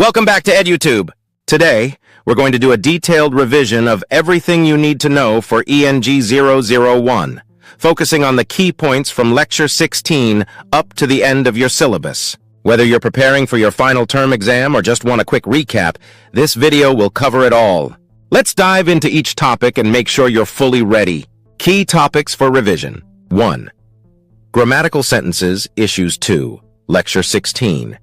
Welcome back to EduTube. Today, we're going to do a detailed revision of everything you need to know for ENG001, focusing on the key points from Lecture 16 up to the end of your syllabus. Whether you're preparing for your final term exam or just want a quick recap, this video will cover it all. Let's dive into each topic and make sure you're fully ready. Key topics for revision. 1. Grammatical sentences, Issues 2, Lecture 16.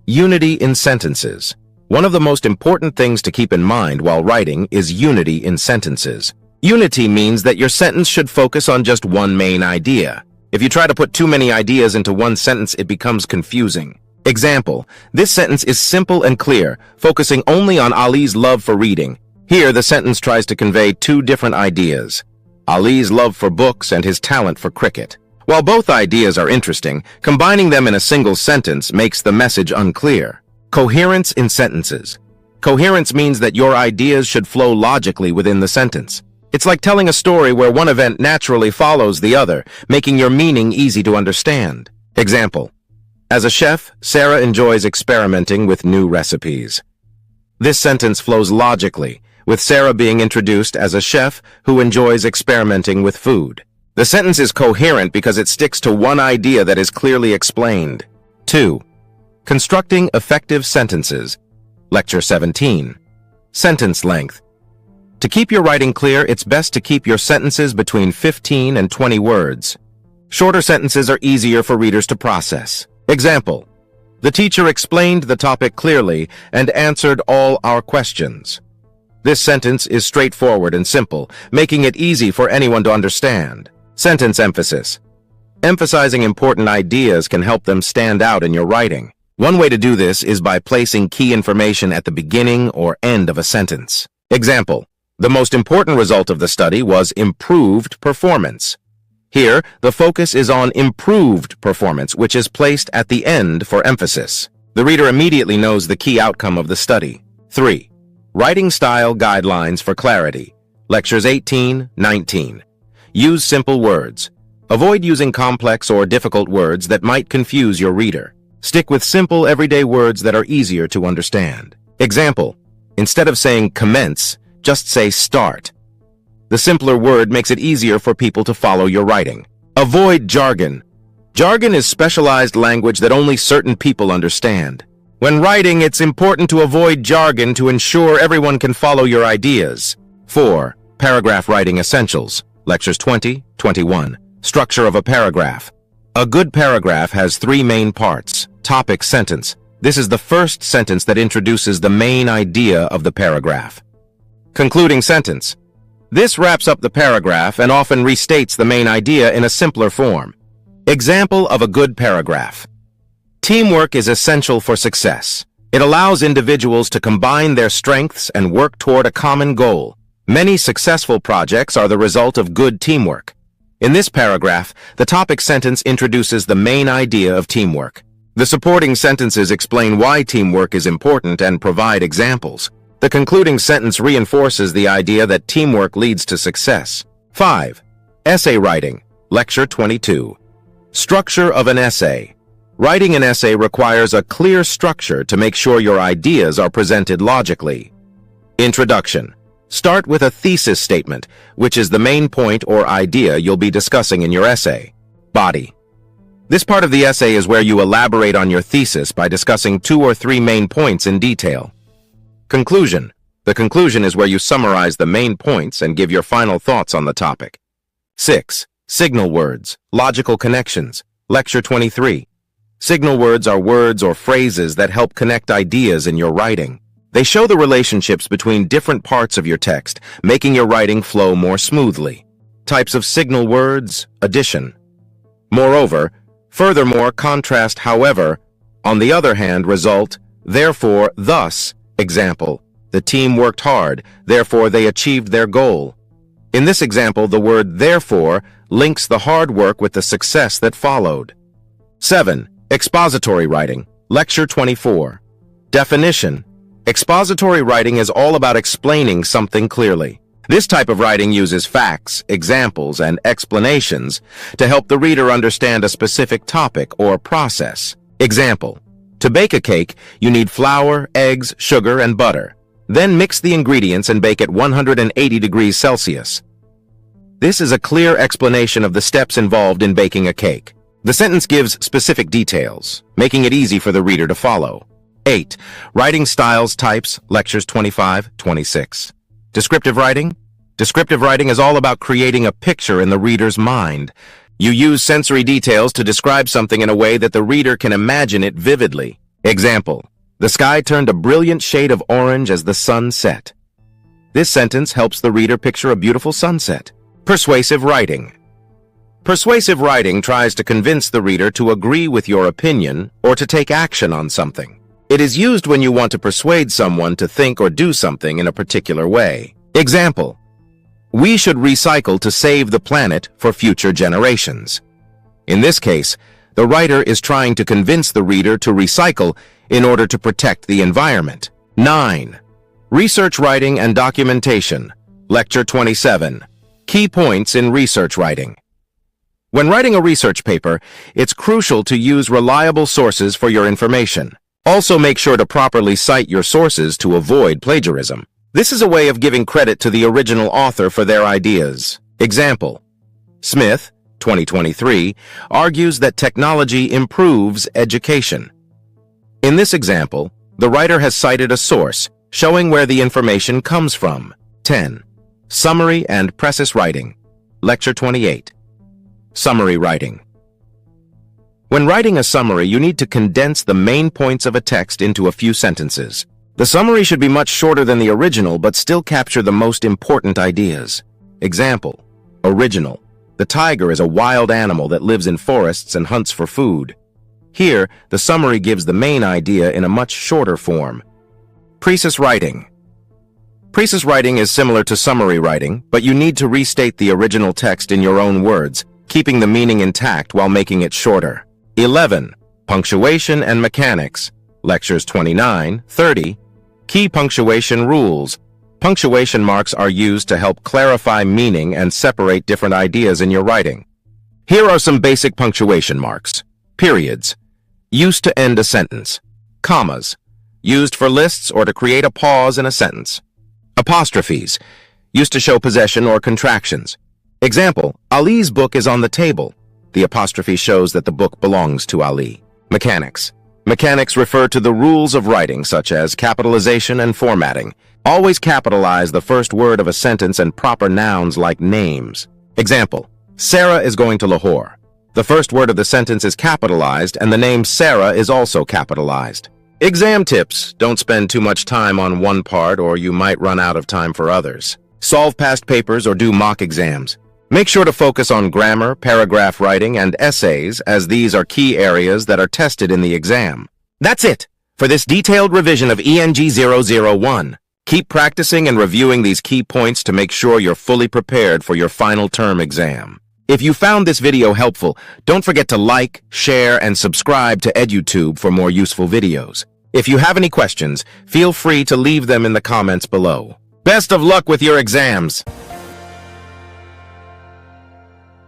Unity in sentences. One of the most important things to keep in mind while writing is unity in sentences. Unity means that your sentence should focus on just one main idea. If you try to put too many ideas into one sentence, it becomes confusing. Example, this sentence is simple and clear, focusing only on Ali's love for reading. Here, the sentence tries to convey two different ideas: Ali's love for books and his talent for cricket. While both ideas are interesting, combining them in a single sentence makes the message unclear. Coherence in sentences. Coherence means that your ideas should flow logically within the sentence. It's like telling a story where one event naturally follows the other, making your meaning easy to understand. Example, as a chef, Sarah enjoys experimenting with new recipes. This sentence flows logically, with Sarah being introduced as a chef who enjoys experimenting with food. The sentence is coherent because it sticks to one idea that is clearly explained. 2. Constructing effective sentences. Lecture 17. Sentence length. To keep your writing clear, it's best to keep your sentences between 15 and 20 words. Shorter sentences are easier for readers to process. Example, the teacher explained the topic clearly and answered all our questions. This sentence is straightforward and simple, making it easy for anyone to understand. Sentence emphasis. Emphasizing important ideas can help them stand out in your writing. One way to do this is by placing key information at the beginning or end of a sentence. Example, the most important result of the study was improved performance. Here, the focus is on improved performance, which is placed at the end for emphasis. The reader immediately knows the key outcome of the study. 3. Writing style guidelines for clarity. Lectures 18, 19. Use simple words. Avoid using complex or difficult words that might confuse your reader. Stick with simple, everyday words that are easier to understand. Example, instead of saying commence, just say start. The simpler word makes it easier for people to follow your writing. Avoid jargon. Jargon is specialized language that only certain people understand. When writing, it's important to avoid jargon to ensure everyone can follow your ideas. 4. Paragraph writing essentials. Lectures 20, 21. Structure of a paragraph. A good paragraph has three main parts. Topic sentence. This is the first sentence that introduces the main idea of the paragraph. Concluding sentence. This wraps up the paragraph and often restates the main idea in a simpler form. Example of a good paragraph. Teamwork is essential for success. It allows individuals to combine their strengths and work toward a common goal. Many successful projects are the result of good teamwork. In this paragraph, the topic sentence introduces the main idea of teamwork. The supporting sentences explain why teamwork is important and provide examples. The concluding sentence reinforces the idea that teamwork leads to success. 5. Essay writing. Lecture 22. Structure of an essay. Writing an essay requires a clear structure to make sure your ideas are presented logically. Introduction. Start with a thesis statement, which is the main point or idea you'll be discussing in your essay. Body. This part of the essay is where you elaborate on your thesis by discussing 2 or 3 main points in detail. Conclusion. The conclusion is where you summarize the main points and give your final thoughts on the topic. 6. Signal words. Logical connections. Lecture 23. Signal words are words or phrases that help connect ideas in your writing. They show the relationships between different parts of your text, making your writing flow more smoothly. Types of signal words. Addition. Moreover, furthermore, contrast, however, on the other hand, result, therefore, thus. Example, the team worked hard, therefore they achieved their goal. In this example, the word therefore links the hard work with the success that followed. 7. Expository writing. Lecture 24. Definition. Expository writing is all about explaining something clearly. This type of writing uses facts, examples, and explanations to help the reader understand a specific topic or process. Example, To bake a cake, you need flour, eggs, sugar, and butter. Then mix the ingredients and bake at 180 degrees Celsius. This is a clear explanation of the steps involved in baking a cake. The sentence gives specific details, making it easy for the reader to follow. 8. Writing styles, types, lectures 25, 26. Descriptive writing? Descriptive writing is all about creating a picture in the reader's mind. You use sensory details to describe something in a way that the reader can imagine it vividly. Example: the sky turned a brilliant shade of orange as the sun set. This sentence helps the reader picture a beautiful sunset. Persuasive writing. Persuasive writing tries to convince the reader to agree with your opinion or to take action on something. It is used when you want to persuade someone to think or do something in a particular way. Example: we should recycle to save the planet for future generations. In this case, the writer is trying to convince the reader to recycle in order to protect the environment. 9. Research writing and documentation. Lecture 27. Key points in research writing. When writing a research paper, it's crucial to use reliable sources for your information. Also, make sure to properly cite your sources to avoid plagiarism. This is a way of giving credit to the original author for their ideas. Example: Smith, 2023, argues that technology improves education. In this example, the writer has cited a source, showing where the information comes from. 10. Summary and Précis writing. Lecture 28. Summary writing. When writing a summary, you need to condense the main points of a text into a few sentences. The summary should be much shorter than the original, but still capture the most important ideas. Example: original: the tiger is a wild animal that lives in forests and hunts for food. Here, the summary gives the main idea in a much shorter form. Précis writing. Précis writing is similar to summary writing, but you need to restate the original text in your own words, keeping the meaning intact while making it shorter. 11. Punctuation and Mechanics. Lectures 29, 30. Key punctuation rules. Punctuation marks are used to help clarify meaning and separate different ideas in your writing. Here are some basic punctuation marks. Periods, used to end a sentence. Commas, used for lists or to create a pause in a sentence. Apostrophes, used to show possession or contractions. Example: Ali's book is on the table. The apostrophe shows that the book belongs to Ali. Mechanics. Mechanics refer to the rules of writing, such as capitalization and formatting. Always capitalize the first word of a sentence and proper nouns like names. Example: Sarah is going to Lahore. The first word of the sentence is capitalized, and the name Sarah is also capitalized. Exam tips: don't spend too much time on one part or you might run out of time for others. Solve past papers or do mock exams. Make sure to focus on grammar, paragraph writing, and essays, as these are key areas that are tested in the exam. That's it for this detailed revision of ENG001. Keep practicing and reviewing these key points to make sure you're fully prepared for your final term exam. If you found this video helpful, don't forget to like, share, and subscribe to EduTube for more useful videos. If you have any questions, feel free to leave them in the comments below. Best of luck with your exams!